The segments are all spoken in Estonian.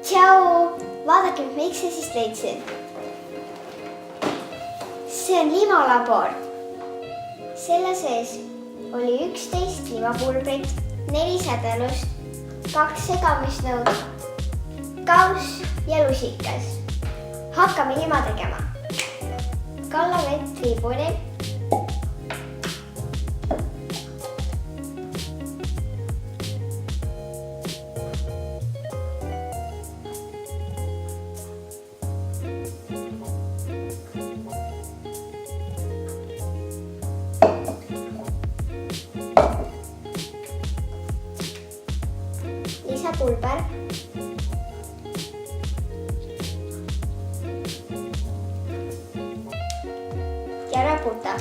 Tšau! Vaadake, mis ma X-ist leidsin. See on limalabor. Selle sees oli 11 limapulbrit, 4 sädelust, 2 segamisnõud, kauss ja lusikas. Hakkame lima tegema. Kalla vett triibuni. Lisa pulber. Ja raputa.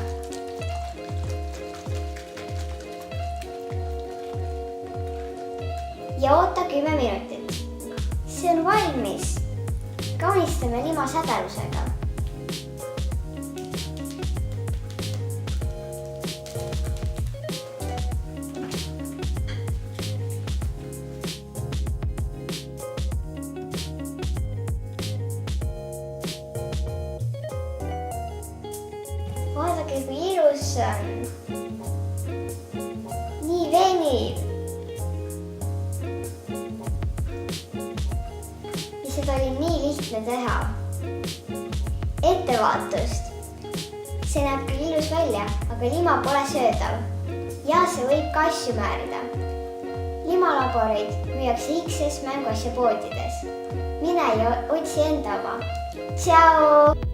Ja oota 10 minutit. See on valmis. Kaunistame lima sädelusega. Vaadake, kui ilus see on. Nii veniv. Ja seda oli nii lihtne teha. Ettevaatust. See näeb küll ilus välja, aga lima pole söödav. Ja see võib ka asju määrida. Limalaboreid müüakse X-s mänguasja poodides. Mine ja otsi enda oma. Tšau!